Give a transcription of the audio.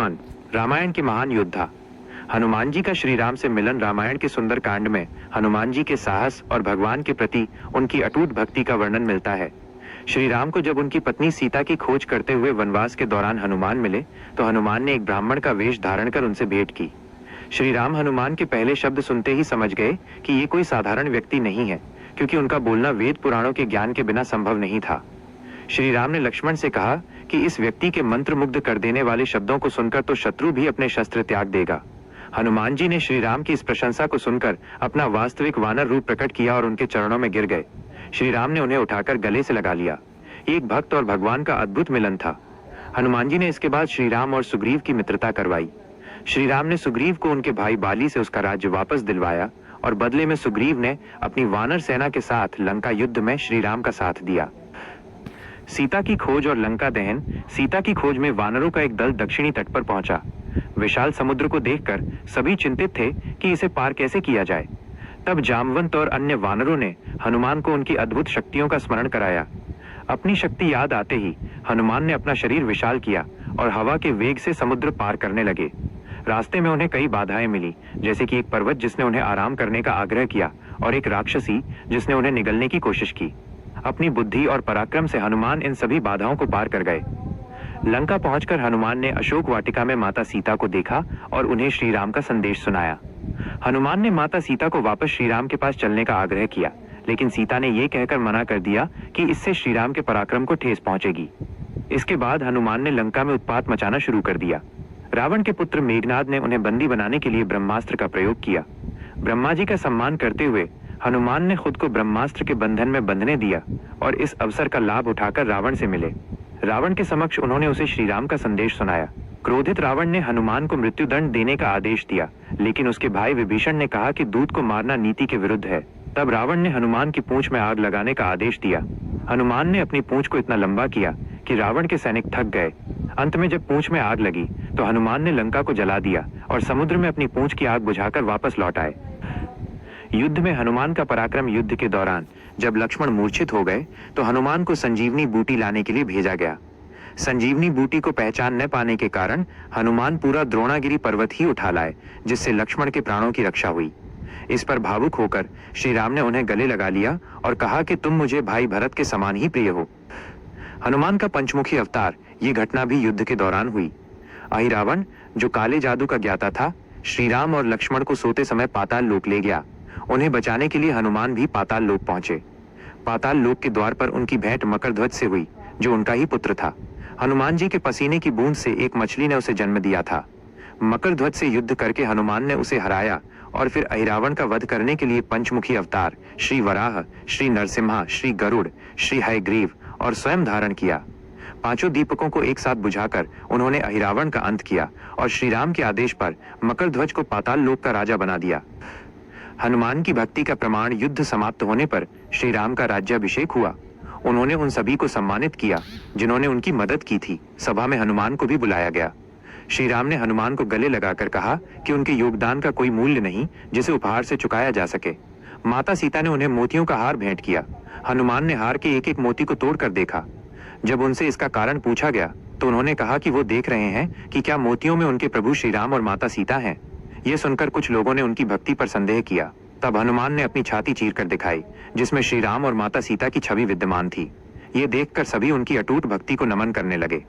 हनुमान, रामायण के महान योद्धा। हनुमान जी का श्री राम से मिलन रामायण के सुंदर कांड में हनुमान जी के साहस और भगवान के प्रति उनकी अटूट भक्ति का वर्णन मिलता है। श्री राम को जब उनकी पत्नी सीता की खोज करते हुए वनवास के दौरान हनुमान मिले तो हनुमान ने एक ब्राह्मण का वेश धारण कर उनसे भेंट की। श्री राम हनुमान के पहले शब्द सुनते ही समझ गए कि ये कोई साधारण व्यक्ति नहीं है, क्योंकि उनका बोलना वेद पुराणों के ज्ञान के बिना संभव नहीं था। श्री राम ने लक्ष्मण से कहा कि इस व्यक्ति के मंत्र मुग्ध कर देने वाले शब्दों को सुनकर तो शत्रु भी अपने शस्त्र त्याग देगा। हनुमान जी ने श्री राम की इस प्रशंसा को सुनकर अपना वास्तविक वानर रूप प्रकट किया और उनके चरणों में गिर गए। श्री राम ने उन्हें उठाकर गले से लगा लिया। एक भक्त और भगवान का अद्भुत मिलन था। हनुमान जी ने इसके बाद श्री राम और सुग्रीव की मित्रता करवाई। श्री राम ने सुग्रीव को उनके भाई बाली से उसका राज्य वापस दिलवाया और बदले में सुग्रीव ने अपनी वानर सेना के साथ लंका युद्ध में श्री राम का साथ दिया। सीता की खोज और लंका दहन। सीता की खोज में वानरों का एक दल दक्षिणी तट पर पहुंचा। विशाल समुद्र को देखकर सभी चिंतित थे कि इसे पार कैसे किया जाए। तब जामवंत और अन्य वानरों ने हनुमान को उनकी अद्भुत शक्तियों का स्मरण कराया। अपनी शक्ति याद आते ही हनुमान ने अपना शरीर विशाल किया और हवा के वेग से समुद्र पार करने लगे। रास्ते में उन्हें कई बाधाएं मिली, जैसे कि एक पर्वत जिसने उन्हें आराम करने का आग्रह किया और एक राक्षसी जिसने उन्हें निगलने की कोशिश की। अपनी बुद्धि और पराक्रम से हनुमान इन सभी बाधाओं को पार कर गए। लंका पहुंचकर हनुमान ने अशोक वाटिका में माता सीता को देखा और उन्हें श्री राम का संदेश सुनाया। हनुमान ने माता सीता को वापस श्री राम के पास चलने का आग्रह किया, लेकिन सीता ने यह कहकर मना कर दिया कि इससे श्री राम के पराक्रम को ठेस पहुंचेगी। इसके बाद हनुमान ने लंका में उत्पात मचाना शुरू कर दिया। रावण के पुत्र मेघनाद ने उन्हें बंदी बनाने के लिए ब्रह्मास्त्र का प्रयोग किया। ब्रह्मा जी का सम्मान करते हुए हनुमान ने खुद को ब्रह्मास्त्र के बंधन में बंधने दिया और इस अवसर का लाभ उठाकर रावण से मिले। रावण के समक्ष उन्होंने उसे श्री राम का संदेश सुनाया। क्रोधित रावण ने हनुमान को मृत्युदंड देने का आदेश दिया, लेकिन उसके भाई विभीषण ने कहा कि दूत को मारना नीति के विरुद्ध है। तब रावण ने हनुमान की पूंछ में आग लगाने का आदेश दिया। हनुमान ने अपनी पूंछ को इतना लंबा किया कि रावण के सैनिक थक गए। अंत में जब पूंछ में आग लगी तो हनुमान ने लंका को जला दिया और समुद्र में अपनी पूंछ की आग बुझाकर वापस लौट आए। युद्ध में हनुमान का पराक्रम। युद्ध के दौरान जब लक्ष्मण मूर्छित हो गए तो हनुमान को संजीवनी बूटी लाने के लिए भेजा गया। संजीवनी बूटी को पहचान न पाने के कारण हनुमान पूरा द्रोणागिरी पर्वत ही उठा लाए, जिससे लक्ष्मण के प्राणों की रक्षा हुई। इस पर भावुक होकर श्री राम ने उन्हें गले लगा लिया और कहा कि तुम मुझे भाई भरत के समान ही प्रिय हो। हनुमान का पंचमुखी अवतार। ये घटना भी युद्ध के दौरान हुई। अहिरावण, जो काले जादू का ज्ञाता था, श्री राम और लक्ष्मण को सोते समय पाताल लोक ले गया। उन्हें बचाने के लिए हनुमान भी पाताल लोक पहुंचे। पाताल लोक के द्वार पर उनकी भेंट मकरध्वज से हुई, जो उनका ही पुत्र था। हनुमान जी के पसीने की बूंद से एक मछली ने उसे जन्म दिया था। मकरध्वज से युद्ध करके हनुमान ने उसे हराया और फिर अहिरावण का वध करने के लिए पंचमुखी अवतार श्री वराह, श्री नरसिम्हा, श्री गरुड़, श्री हयग्रीव और स्वयं धारण किया। पांचों दीपकों को एक साथ बुझाकर उन्होंने अहिरावण का अंत किया और श्री राम के आदेश पर मकरध्वज को पाताल लोक का राजा बना दिया। हनुमान की भक्ति का प्रमाण युद्ध समाप्त होने पर श्री राम का राज्याभिषेक हुआ। उन्होंने उन सभी को सम्मानित किया जिन्होंने उनकी मदद की थी। सभा में हनुमान को भी बुलाया गया। श्री राम ने हनुमान को गले लगाकर कहा कि उनके योगदान का कोई मूल्य नहीं जिसे उपहार से चुकाया जा सके। माता सीता ने उन्हें मोतियों का हार भेंट किया। हनुमान ने हार के एक एक मोती को तोड़कर देखा। जब उनसे इसका कारण पूछा गया तो उन्होंने कहा कि वो देख रहे हैं कि क्या मोतियों में उनके प्रभु श्री राम और माता सीता हैं। ये सुनकर कुछ लोगों ने उनकी भक्ति पर संदेह किया। तब हनुमान ने अपनी छाती चीरकर दिखाई, जिसमें श्री राम और माता सीता की छवि विद्यमान थी। ये देखकर सभी उनकी अटूट भक्ति को नमन करने लगे।